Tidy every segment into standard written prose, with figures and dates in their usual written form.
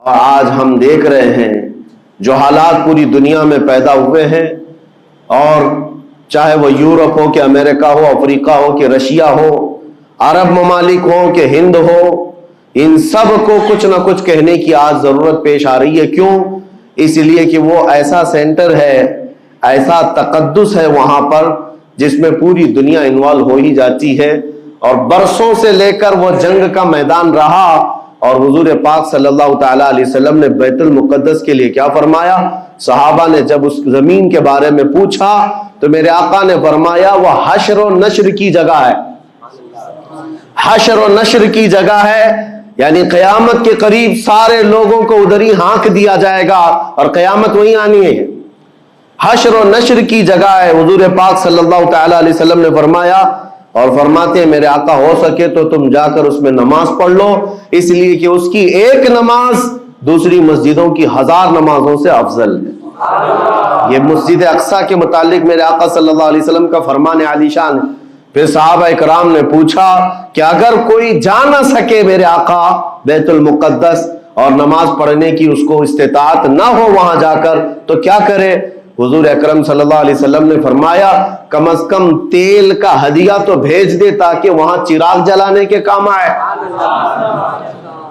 اور آج ہم دیکھ رہے ہیں جو حالات پوری دنیا میں پیدا ہوئے ہیں، اور چاہے وہ یورپ ہو کہ امریکہ ہو، افریقہ ہو کہ رشیا ہو، عرب ممالک ہو کہ ہند ہو، ان سب کو کچھ نہ کچھ کہنے کی آج ضرورت پیش آ رہی ہے۔ کیوں؟ اس لیے کہ وہ ایسا سینٹر ہے، ایسا تقدس ہے وہاں پر جس میں پوری دنیا انوالو ہو ہی جاتی ہے، اور برسوں سے لے کر وہ جنگ کا میدان رہا۔ اور حضور پاک صلی اللہ تعالی علیہ وسلم نے بیت المقدس کے لیے کیا فرمایا؟ صحابہ نے جب اس زمین کے بارے میں پوچھا تو میرے آقا نے فرمایا وہ حشر و نشر کی جگہ ہے، حشر و نشر کی جگہ ہے، یعنی قیامت کے قریب سارے لوگوں کو ادھر ہی ہانک دیا جائے گا اور قیامت وہیں آنی ہے۔ حشر و نشر کی جگہ ہے۔ حضور پاک صلی اللہ تعالی علیہ وسلم نے فرمایا، اور فرماتے ہیں میرے آقا ہو سکے تو تم جا کر اس میں نماز پڑھ لو، اس لیے کہ اس کی ایک نماز دوسری مسجدوں کی 1000 نمازوں سے افضل ہے۔ یہ مسجد اقصیٰ کے متعلق میرے آقا صلی اللہ علیہ وسلم کا فرمان عالی شان ہے۔ پھر صحابہ اکرام نے پوچھا کہ اگر کوئی جا نہ سکے میرے آقا بیت المقدس اور نماز پڑھنے کی اس کو استطاعت نہ ہو وہاں جا کر تو کیا کرے؟ حضور اکرم صلی اللہ علیہ وسلم نے فرمایا کم از کم تیل کا ہدیہ تو بھیج دے تاکہ وہاں چراغ جلانے کے کام آئے۔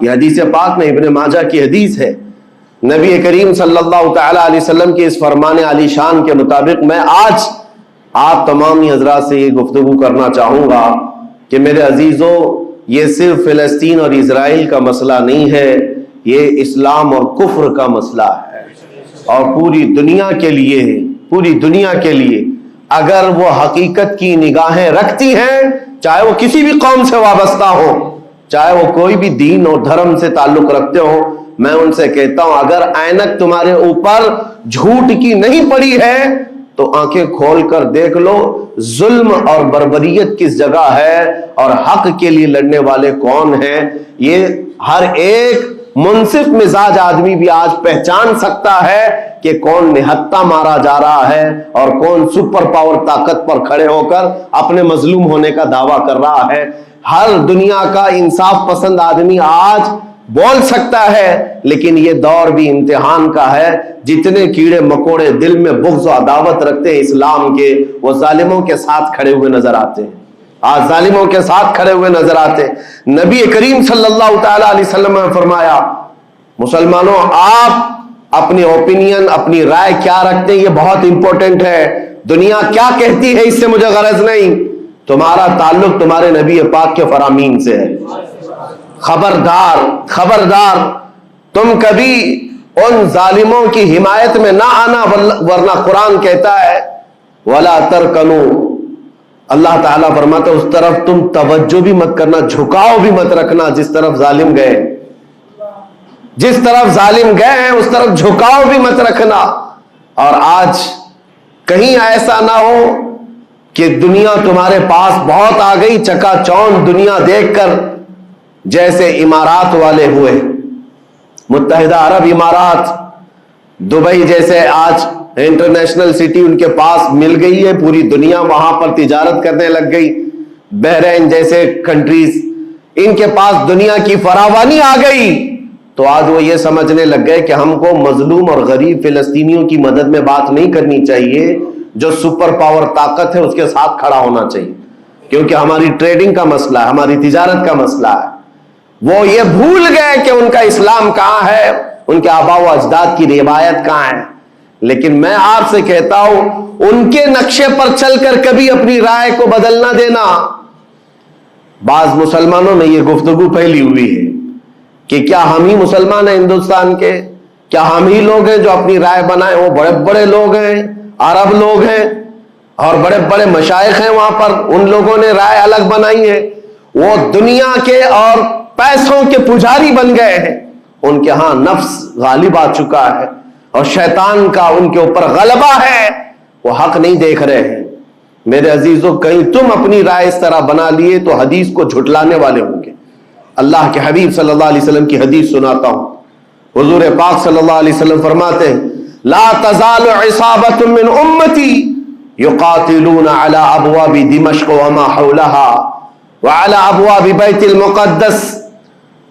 یہ حدیث پاک میں ابن ماجہ کی حدیث ہے۔ نبی کریم صلی اللہ تعالی علیہ وسلم کے اس فرمان علی شان کے مطابق میں آج آپ تمامی حضرات سے یہ گفتگو کرنا چاہوں گا کہ میرے عزیزو، یہ صرف فلسطین اور اسرائیل کا مسئلہ نہیں ہے، یہ اسلام اور کفر کا مسئلہ ہے، اور پوری دنیا کے لیے ہے۔ پوری دنیا کے لیے اگر وہ حقیقت کی نگاہیں رکھتی ہیں، چاہے وہ کسی بھی قوم سے وابستہ ہو، چاہے وہ کوئی بھی دین اور دھرم سے تعلق رکھتے ہو، میں ان سے کہتا ہوں اگر اینک تمہارے اوپر جھوٹ کی نہیں پڑی ہے تو آنکھیں کھول کر دیکھ لو ظلم اور بربریت کس جگہ ہے اور حق کے لیے لڑنے والے کون ہیں۔ یہ ہر ایک منصف مزاج آدمی بھی آج پہچان سکتا ہے کہ کون نہتہ مارا جا رہا ہے اور کون سپر پاور طاقت پر کھڑے ہو کر اپنے مظلوم ہونے کا دعویٰ کر رہا ہے۔ ہر دنیا کا انصاف پسند آدمی آج بول سکتا ہے، لیکن یہ دور بھی امتحان کا ہے۔ جتنے کیڑے مکوڑے دل میں بغض و عداوت رکھتے ہیں اسلام کے، وہ ظالموں کے ساتھ کھڑے ہوئے نظر آتے ہیں، آج ظالموں کے ساتھ کھڑے ہوئے نظر آتے ہیں۔ نبی کریم صلی اللہ تعالی علیہ وسلم نے فرمایا مسلمانوں آپ اپنی اوپینین، اپنی رائے کیا رکھتے ہیں یہ بہت امپورٹنٹ ہے۔ دنیا کیا کہتی ہے اس سے مجھے غرض نہیں، تمہارا تعلق تمہارے نبی پاک کے فرامین سے ہے۔ خبردار خبردار، تم کبھی ان ظالموں کی حمایت میں نہ آنا، ورنہ قرآن کہتا ہے وَلَا تَرْكَنُوا، اللہ تعالیٰ فرماتا ہے اس طرف تم توجہ بھی مت کرنا، جھکاؤ بھی مت رکھنا جس طرف ظالم گئے، جس طرف ظالم گئے ہیں اس طرف جھکاؤ بھی مت رکھنا۔ اور آج کہیں ایسا نہ ہو کہ دنیا تمہارے پاس بہت آ گئی، چکا چوند دنیا دیکھ کر جیسے امارات والے ہوئے، متحدہ عرب امارات، دبئی جیسے آج انٹرنیشنل سٹی ان کے پاس مل گئی ہے، پوری دنیا وہاں پر تجارت کرنے لگ گئی، بحرین جیسے کنٹریز، ان کے پاس دنیا کی فراوانی آ گئی، تو آج وہ یہ سمجھنے لگ گئے کہ ہم کو مظلوم اور غریب فلسطینیوں کی مدد میں بات نہیں کرنی چاہیے، جو سپر پاور طاقت ہے اس کے ساتھ کھڑا ہونا چاہیے، کیونکہ ہماری ٹریڈنگ کا مسئلہ ہے، ہماری تجارت کا مسئلہ ہے۔ وہ یہ بھول گئے کہ ان کا اسلام کہاں ہے، ان کے آباء و اجداد کی روایت کہاں ہے۔ لیکن میں آپ سے کہتا ہوں ان کے نقشے پر چل کر کبھی اپنی رائے کو بدل نہ دینا۔ بعض مسلمانوں میں یہ گفتگو پھیلی ہوئی ہے کہ کیا ہم ہی مسلمان ہیں ہندوستان کے، کیا ہم ہی لوگ ہیں جو اپنی رائے بنائیں، وہ بڑے بڑے لوگ ہیں، عرب لوگ ہیں اور بڑے بڑے مشائخ ہیں وہاں پر، ان لوگوں نے رائے الگ بنائی ہے، وہ دنیا کے اور پیسوں کے پجاری بن گئے ہیں، ان کے ہاں نفس غالب آ چکا ہے اور شیطان کا ان کے اوپر غلبہ ہے، وہ حق نہیں دیکھ رہے ہیں۔ میرے عزیزو، کہیں تم اپنی رائے اس طرح بنا لیے تو حدیث کو جھٹلانے والے ہوں گے۔ اللہ کے حبیب صلی اللہ علیہ وسلم کی حدیث سناتا ہوں۔ حضور پاک صلی اللہ علیہ وسلم فرماتے ہیں لا تزال عصابۃ من امتی یقاتلون علی ابواب دمشق وما حولها وعلى ابواب بیت المقدس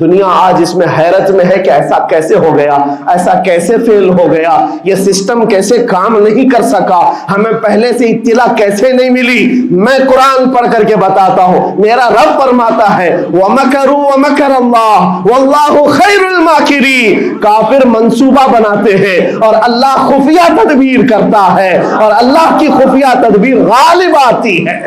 دنیا آج اس میں حیرت میں ہے کہ ایسا کیسے ہو گیا، ایسا کیسے فیل ہو گیا، یہ سسٹم کیسے کام نہیں کر سکا، ہمیں پہلے سے اطلاع کیسے نہیں ملی۔ میں قرآن پڑھ کر کے بتاتا ہوں، میرا رب فرماتا ہے وَمَكَرُوا وَمَكَرَ اللَّهُ وَاللَّهُ خَيْرُ الْمَاكِرِينَ۔ کافر منصوبہ بناتے ہیں اور اللہ خفیہ تدبیر کرتا ہے، اور اللہ کی خفیہ تدبیر غالب آتی ہے۔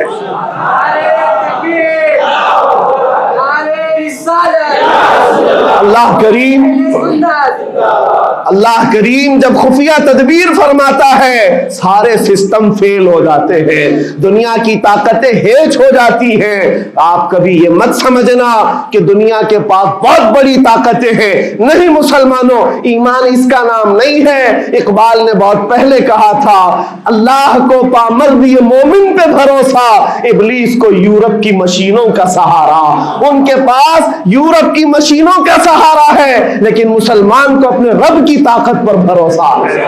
اللہ کریم جب خفیہ تدبیر فرماتا ہے سارے سسٹم فیل ہو جاتے ہیں، دنیا کی طاقتیں ہیچ ہو جاتی ہیں۔ آپ کبھی یہ مت سمجھنا کہ دنیا کے پاس بہت بڑی طاقتیں ہیں، نہیں مسلمانوں، ایمان اس کا نام نہیں ہے۔ اقبال نے بہت پہلے کہا تھا اللہ کو پامرد یہ مومن پہ بھروسہ، ابلیس کو یورپ کی مشینوں کا سہارا۔ ان کے پاس یورپ کی مشینوں کا سہارا ہے، لیکن مسلمان کو اپنے رب کی طاقت پر بھروسہ ہے۔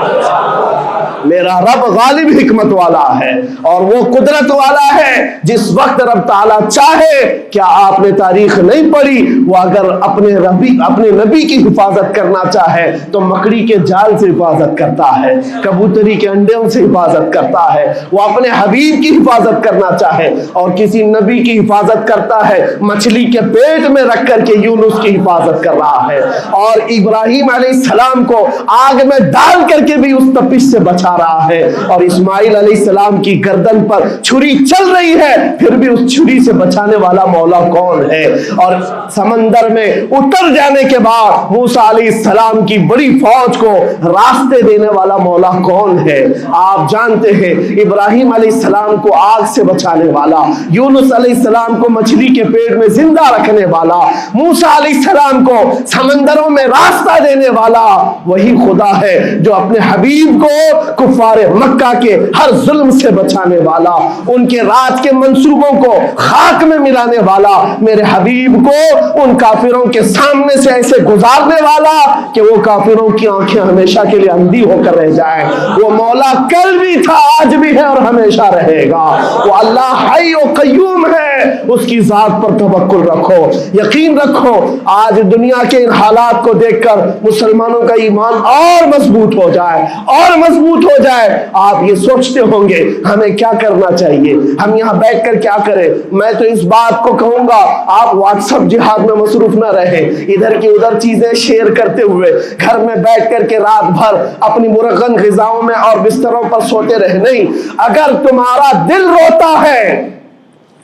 میرا رب غالب حکمت والا ہے اور وہ قدرت والا ہے۔ جس وقت رب تعالیٰ چاہے، کیا آپ نے تاریخ نہیں پڑھی، وہ اگر اپنے نبی کی حفاظت کرنا چاہے تو مکڑی کے جال سے حفاظت کرتا ہے، کبوتری کے انڈوں سے حفاظت کرتا ہے۔ وہ اپنے حبیب کی حفاظت کرنا چاہے اور کسی نبی کی حفاظت کرتا ہے، مچھلی کے پیٹ میں رکھ کر کے یونس کی حفاظت کر رہا ہے، اور ابراہیم علیہ السلام کو آگ میں ڈال کر کے بھی اس تپش سے بچا رہا ہے، اور اسماعیل علیہ السلام کی گردن پر چھری چل رہی ہے، پھر بھی اس چھری سے بچانے والا مولا کون ہے؟ اور سمندر میں اتر جانے کے بعد موسیٰ علیہ السلام کی بڑی فوج کو راستے دینے والا مولا کون ہے؟ آپ جانتے ہیں ابراہیم علیہ السلام کو آگ سے بچانے والا، یونس علیہ السلام کو مچھلی کے پیٹ میں زندہ رکھنے والا، موسیٰ علیہ السلام کو سمندروں میں راستہ دینے والا وہی خدا ہے جو اپنے حبیب کو کفار مکہ کے ہر ظلم سے بچانے والا، ان کے رات کے منصوبوں کو خاک میں ملانے والا، میرے حبیب کو ان کافروں کے سامنے سے ایسے گزارنے والا کہ وہ کافروں کی آنکھیں ہمیشہ کے لیے اندھی ہو کر رہ جائیں۔ وہ مولا کل بھی تھا، آج بھی ہے اور ہمیشہ رہے گا۔ وہ اللہ حی و قیوم ہے، اس کی ذات پر توکل رکھو، یقین رکھو۔ آج دنیا کے ان حالات کو دیکھ کر مسلمانوں کا ایمان اور مضبوط ہو جائے، اور مضبوط ہو جائے۔ آپ یہ سوچتے ہوں گے ہمیں کیا کرنا چاہیے، ہم یہاں بیٹھ کر کیا کریں؟ میں تو اس بات کو کہوں گا آپ واٹس ایپ جہاد میں مصروف نہ رہیں، ادھر کی ادھر چیزیں شیئر کرتے ہوئے گھر میں بیٹھ کر کے رات بھر اپنی مرغن غذاؤں میں اور بستروں پر سوتے رہے نہیں۔ اگر تمہارا دل روتا ہے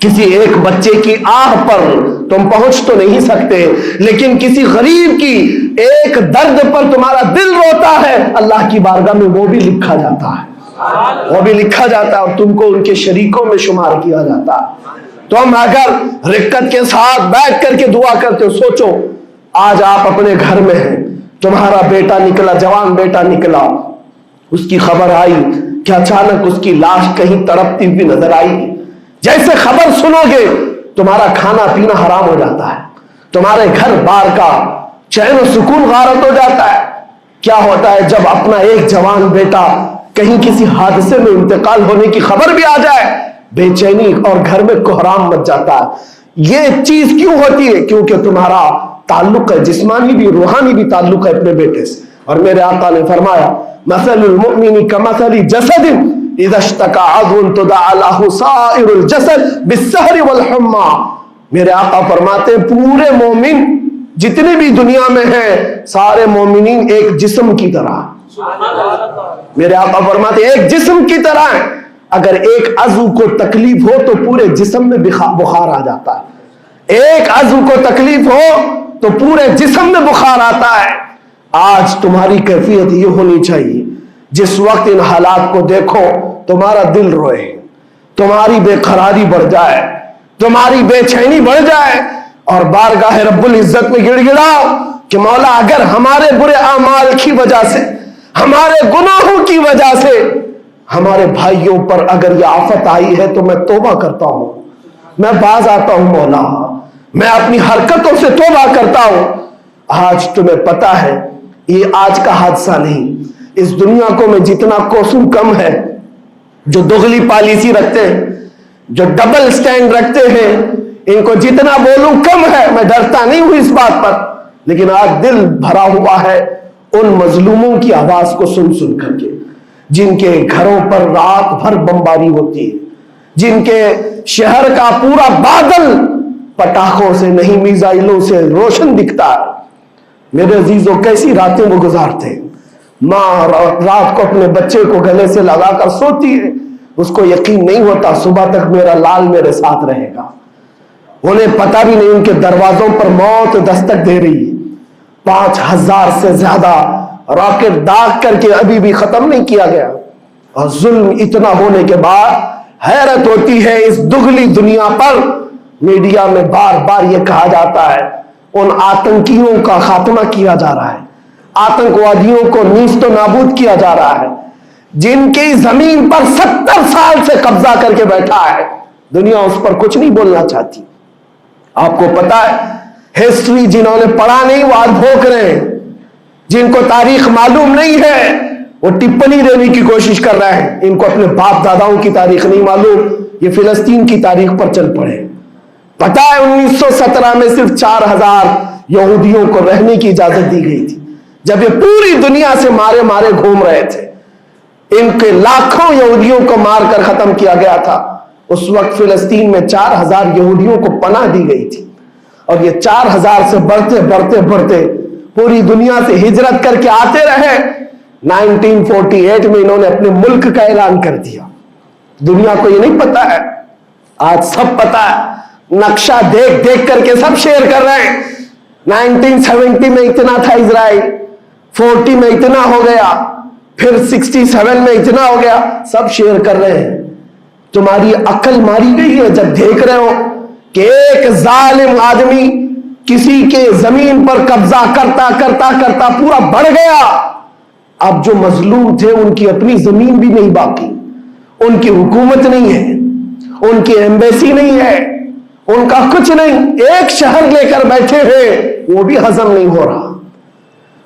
کسی ایک بچے کی آہ پر تم پہنچ تو نہیں سکتے، لیکن کسی غریب کی ایک درد پر تمہارا دل روتا ہے، اللہ کی بارگاہ میں وہ بھی لکھا جاتا ہے، وہ بھی لکھا جاتا ہے اور تم کو ان کے شریکوں میں شمار کیا جاتا ہے۔ تم اگر رقت کے ساتھ بیٹھ کر کے دعا کرتے ہو، سوچو آج آپ اپنے گھر میں ہیں، تمہارا بیٹا نکلا، جوان بیٹا نکلا، اس کی خبر آئی کہ اچانک اس کی لاش کہیں تڑپتی ہوئی نظر آئی، جیسے خبر سنو گے تمہارا کھانا پینا حرام ہو جاتا ہے، تمہارے گھر بار کا چین و سکون غارت ہو جاتا ہے۔ کیا ہوتا ہے جب اپنا ایک جوان بیٹا کہیں کسی حادثے میں انتقال ہونے کی خبر بھی آ جائے، بے چینی اور گھر میں کوحرام مچ جاتا ہے۔ یہ چیز کیوں ہوتی ہے؟ کیونکہ تمہارا تعلق ہے، جسمانی بھی روحانی بھی تعلق ہے اپنے بیٹے سے۔ اور میرے آقا نے فرمایا مثل المؤمن کمثل جسد اذا اشتكى عضو تداعى له سائر الجسد بالسهر والحمى۔ میرے آقا فرماتے ہیں پورے مومن جتنے بھی دنیا میں ہیں سارے مومنین ایک جسم کی طرح، میرے آقا فرماتے ہیں ایک جسم کی طرح ہیں، اگر ایک عضو کو تکلیف ہو تو پورے جسم میں بخار آ جاتا ہے، ایک عضو کو تکلیف ہو تو پورے جسم میں بخار آتا ہے۔ آج تمہاری کیفیت یہ ہونی چاہیے جس وقت ان حالات کو دیکھو تمہارا دل روئے، تمہاری بے قراری بڑھ جائے، تمہاری بے چینی بڑھ جائے، اور بارگاہ رب العزت میں گڑ گڑاؤ کہ مولا اگر ہمارے برے اعمال کی وجہ سے، ہمارے گناہوں کی وجہ سے ہمارے بھائیوں پر اگر یہ آفت آئی ہے تو میں توبہ کرتا ہوں، میں باز آتا ہوں مولا، میں اپنی حرکتوں سے توبہ کرتا ہوں۔ آج تمہیں پتا ہے یہ آج کا حادثہ نہیں، اس دنیا کو میں جتنا کوسوں کم ہے جو دغلی پالیسی رکھتے ہیں، جو ڈبل سٹینڈ رکھتے ہیں، ان کو جتنا بولوں کم ہے، میں ڈرتا نہیں ہوں اس بات پر، لیکن آج دل بھرا ہوا ہے ان مظلوموں کی آواز کو سن سن کر کے، جن کے گھروں پر رات بھر بمباری ہوتی ہے، جن کے شہر کا پورا بادل پٹاخوں سے نہیں میزائلوں سے روشن دکھتا ہے۔ میرے عزیزوں، کیسی راتیں وہ گزارتے ہیں۔ ماں رات کو اپنے بچے کو گلے سے لگا کر سوتی ہے، اس کو یقین نہیں ہوتا صبح تک میرا لال میرے ساتھ رہے گا۔ انہیں پتہ بھی نہیں ان کے دروازوں پر موت دستک دے رہی ہے۔ 5000 سے زیادہ راکٹ داغ کر کے ابھی بھی ختم نہیں کیا گیا، اور ظلم اتنا ہونے کے بعد حیرت ہوتی ہے اس دگلی دنیا پر۔ میڈیا میں بار بار یہ کہا جاتا ہے ان آتنکیوں کا خاتمہ کیا جا رہا ہے، آتنکوادیوں کو نیست و نابود کیا جا رہا ہے، جن کی زمین پر 70 سال سے قبضہ کر کے بیٹھا ہے، دنیا اس پر کچھ نہیں بولنا چاہتی۔ آپ کو پتا ہے ہسٹری جنہوں نے پڑھا نہیں وہ آج بھوک رہے ہیں، جن کو تاریخ معلوم نہیں ہے وہ ٹپنی دینے کی کوشش کر رہے ہیں۔ ان کو اپنے باپ داداؤں کی تاریخ نہیں معلوم، یہ فلسطین کی تاریخ پر چل پڑے۔ پتا ہے 1917 میں صرف 4000 یہودیوں کو رہنے کی اجازت دی گئی تھی، جب یہ پوری دنیا سے مارے مارے گھوم رہے تھے۔ ان کے لاکھوں یہودیوں کو مار کر ختم کیا گیا تھا۔ اس وقت فلسطین میں 4000 یہودیوں کو پناہ دی گئی تھی، اور یہ 4000 سے بڑھتے بڑھتے بڑھتے پوری دنیا سے ہجرت کر کے آتے رہے۔ 1948 میں انہوں نے اپنے ملک کا اعلان کر دیا۔ دنیا کو یہ نہیں پتا ہے، آج سب پتا ہے، نقشہ دیکھ دیکھ کر کے سب شیئر کر رہے ہیں۔ 1970 میں اتنا تھا اسرائیل، 40 میں اتنا ہو گیا، پھر 67 میں اتنا ہو گیا، سب شیئر کر رہے ہیں۔ تمہاری عقل ماری گئی ہے جب دیکھ رہے ہو کہ ایک ظالم آدمی کسی کے زمین پر قبضہ کرتا کرتا کرتا پورا بڑھ گیا۔ اب جو مظلوم تھے ان کی اپنی زمین بھی نہیں باقی، ان کی حکومت نہیں ہے، ان کی ایمبیسی نہیں ہے، ان کا کچھ نہیں، ایک شہر لے کر بیٹھے ہیں، وہ بھی ہضم نہیں ہو رہا۔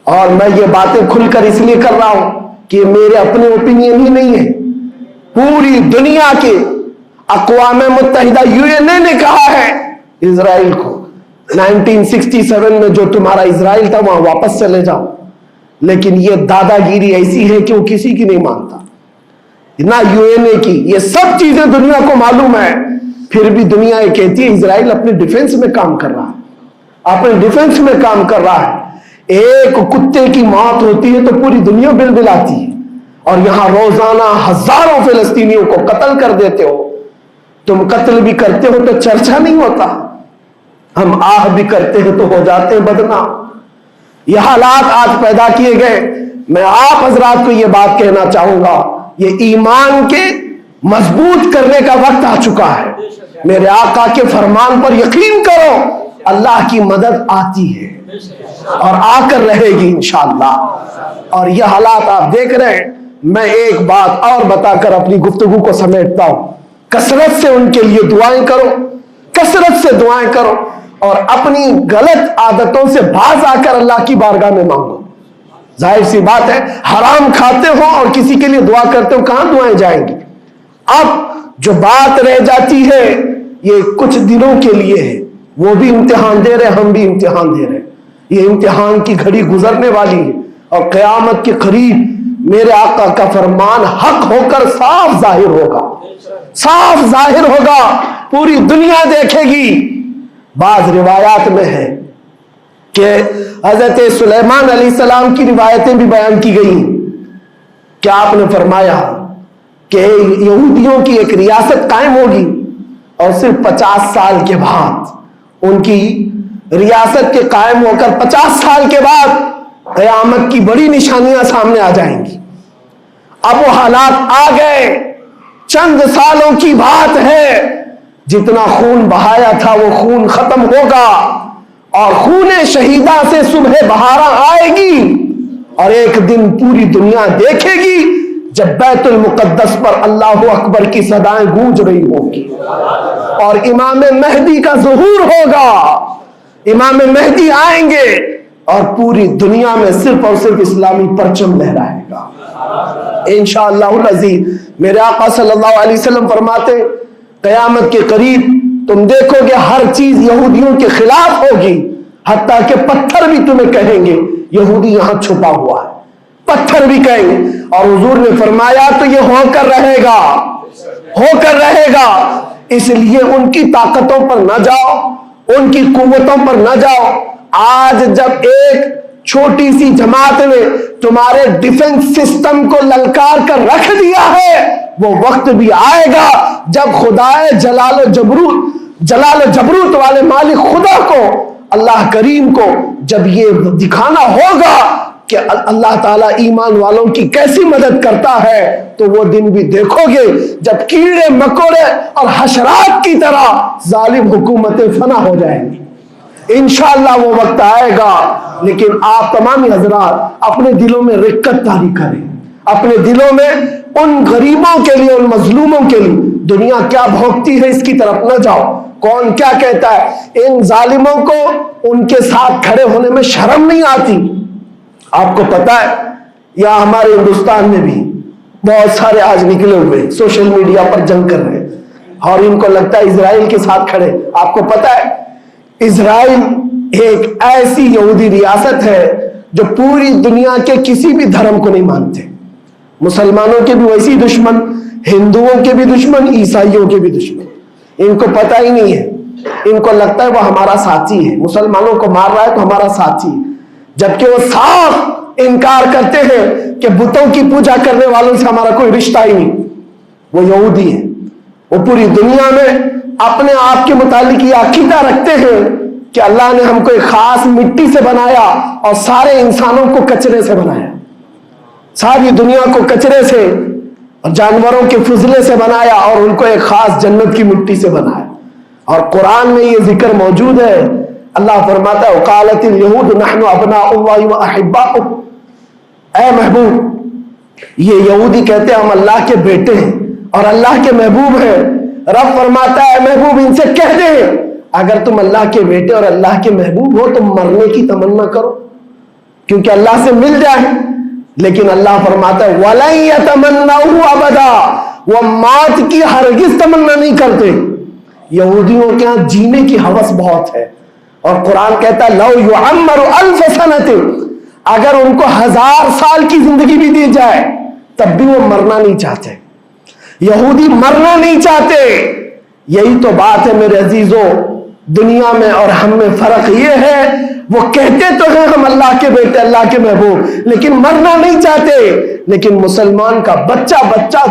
اور میں یہ باتیں کھل کر اس لیے کر رہا ہوں کہ میرے اپنے اوپینین ہی نہیں ہے، پوری دنیا کے اقوام متحدہ UN نے کہا ہے اسرائیل کو 1967 میں جو تمہارا اسرائیل تھا وہاں واپس چلے جاؤ، لیکن یہ دادا گیری ایسی ہے کہ وہ کسی کی نہیں مانتا، نہ UN کی، یہ سب چیزیں دنیا کو معلوم ہے، پھر بھی دنیا یہ کہتی ہے اسرائیل اپنے ڈیفنس میں کام کر رہا ہے، اپنے ڈیفنس میں کام کر رہا ہے۔ ایک کتے کی موت ہوتی ہے تو پوری دنیا بلبلاتی ہے، اور یہاں روزانہ ہزاروں فلسطینیوں کو قتل کر دیتے ہو۔ تم قتل بھی کرتے ہو تو چرچا نہیں ہوتا، ہم آہ بھی کرتے ہیں تو ہو جاتے ہیں بدنام۔ یہ حالات آج پیدا کیے گئے۔ میں آپ حضرات کو یہ بات کہنا چاہوں گا، یہ ایمان کے مضبوط کرنے کا وقت آ چکا ہے۔ میرے آقا کے فرمان پر یقین کرو، اللہ کی مدد آتی ہے اور آ کر رہے گی انشاءاللہ۔ اور یہ حالات آپ دیکھ رہے ہیں۔ میں ایک بات اور بتا کر اپنی گفتگو کو سمیٹتا ہوں، کثرت سے ان کے لیے دعائیں کرو، کثرت سے دعائیں کرو، اور اپنی غلط عادتوں سے باز آ کر اللہ کی بارگاہ میں مانگو۔ ظاہر سی بات ہے، حرام کھاتے ہو اور کسی کے لیے دعا کرتے ہو، کہاں دعائیں جائیں گی؟ اب جو بات رہ جاتی ہے یہ کچھ دنوں کے لیے ہے، وہ بھی امتحان دے رہے، ہم بھی امتحان دے رہے۔ یہ امتحان کی گھڑی گزرنے والی ہے، اور قیامت کے قریب میرے آقا کا فرمان حق ہو کر صاف ظاہر ہوگا، صاف ظاہر ہوگا، پوری دنیا دیکھے گی۔ بعض روایات میں ہے کہ حضرت سلیمان علیہ السلام کی روایتیں بھی بیان کی گئی کہ آپ نے فرمایا کہ یہودیوں کی ایک ریاست قائم ہوگی، اور صرف 50 سال کے بعد ان کی ریاست کے قائم ہو کر 50 سال کے بعد قیامت کی بڑی نشانیاں سامنے آ جائیں گی۔ اب وہ حالات آ گئے، چند سالوں کی بات ہے، جتنا خون بہایا تھا وہ خون ختم ہوگا، اور خون شہیدہ سے صبح بہارا آئے گی، اور ایک دن پوری دنیا دیکھے گی جب بیت المقدس پر اللہ اکبر کی صدائیں گونج رہی ہوں گی، اور امام مہدی کا ظہور ہوگا۔ امام مہدی آئیں گے اور پوری دنیا میں صرف اور صرف اسلامی پرچم لہرائے گا انشاءاللہ العزیز۔ میرے آقا صلی اللہ علیہ وسلم فرماتے قیامت کے قریب تم دیکھو گے ہر چیز یہودیوں کے خلاف ہوگی، حتیٰ کہ پتھر بھی تمہیں کہیں گے یہودی یہاں چھپا ہوا ہے، پتھر بھی کہیں گے۔ اور حضور نے فرمایا تو یہ ہو کر رہے گا، ہو کر رہے گا۔ اس لیے ان کی طاقتوں پر نہ جاؤ، ان کی قوتوں پر نہ جاؤ۔ آج جب ایک چھوٹی سی جماعت نے تمہارے ڈیفنس سسٹم کو للکار کر رکھ دیا ہے، وہ وقت بھی آئے گا جب خدائے جلال و جبروت والے مالک خدا کو، اللہ کریم کو جب یہ دکھانا ہوگا کہ اللہ تعالیٰ ایمان والوں کی کیسی مدد کرتا ہے، تو وہ دن بھی دیکھو گے جب کیڑے مکوڑے اور حشرات کی طرح ظالم حکومتیں فنا ہو جائیں گی۔ انشاءاللہ وہ وقت آئے گا، لیکن آپ تمام حضرات اپنے دلوں میں رقت طاری کریں، اپنے دلوں میں ان غریبوں کے لیے، ان مظلوموں کے لیے دنیا کیا بھوگتی ہے اس کی طرف نہ جاؤ، کون کیا کہتا ہے۔ ان ظالموں کو ان کے ساتھ کھڑے ہونے میں شرم نہیں آتی۔ آپ کو پتا ہے یا ہمارے ہندوستان میں بھی بہت سارے آج نکلے ہوئے سوشل میڈیا پر جنگ کر رہے اور ان کو لگتا ہے اسرائیل کے ساتھ کھڑے۔ آپ کو پتا ہے اسرائیل ایک ایسی یہودی ریاست ہے جو پوری دنیا کے کسی بھی دھرم کو نہیں مانتے، مسلمانوں کے بھی ویسی دشمن، ہندوؤں کے بھی دشمن، عیسائیوں کے بھی دشمن۔ ان کو پتہ ہی نہیں ہے، ان کو لگتا ہے وہ ہمارا ساتھی ہے، مسلمانوں کو مار رہا ہے تو ہمارا ساتھی ہے، جبکہ وہ صاف انکار کرتے ہیں کہ بتوں کی پوجا کرنے والوں سے ہمارا کوئی رشتہ ہی نہیں۔ وہ یہودی ہیں، وہ پوری دنیا میں اپنے آپ کے متعلق یہ عقیدہ رکھتے ہیں کہ اللہ نے ہم کو ایک خاص مٹی سے بنایا اور سارے انسانوں کو کچرے سے بنایا، ساری دنیا کو کچرے سے اور جانوروں کے فضلے سے بنایا اور ان کو ایک خاص جنت کی مٹی سے بنایا۔ اور قرآن میں یہ ذکر موجود ہے، اللہ فرماتا ہے وقالت اليہود نحن ابناء اللہ واحباؤہ، اے محبوب یہ یہودی کہتے ہیں ہم اللہ کے بیٹے ہیں اور اللہ کے محبوب ہیں۔ رب فرماتا ہے محبوب ان سے کہہ دے اگر تم اللہ کے بیٹے اور اللہ کے محبوب ہو تو مرنے کی تمنا کرو کیونکہ اللہ سے مل جائے، لیکن اللہ فرماتا ہے وَلَن يَتَمَنَّوْهُ أَبَدًا، وہ موت کی ہرگز تمنا نہیں کرتے۔ یہودیوں کے ہاں جینے کی ہوس بہت ہے، اور قرآن کہتا ہے لَوْ يُعَمَّرُ أَلْفَ سَنَةٍ، اگر ان کو 1000 سال کی زندگی بھی دی جائے تب بھی وہ مرنا نہیں چاہتے۔ یہودی مرنا نہیں چاہتے۔ یہی تو بات ہے میرے عزیزوں، دنیا میں اور ہم میں فرق یہ ہے وہ کہتے تو ہیں ہم اللہ کے بیٹے اللہ کے محبوب لیکن مرنا نہیں چاہتے۔ لیکن مسلمان کا بچہ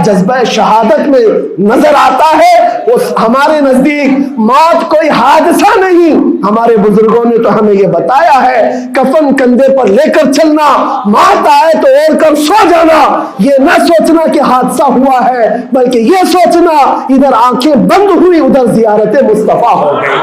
جذبہ شہادت میں نظر آتا ہے، وہ ہمارے نزدیک موت کوئی حادثہ نہیں۔ ہمارے بزرگوں نے تو ہمیں یہ بتایا ہے کفن کندھے پر لے کر چلنا، موت آئے تو اوڑھ کر سو جانا، یہ نہ سوچنا کہ حادثہ ہوا ہے بلکہ یہ سوچنا ادھر آنکھیں بند ہوئی ادھر زیارت مصطفیٰ ہو گئی۔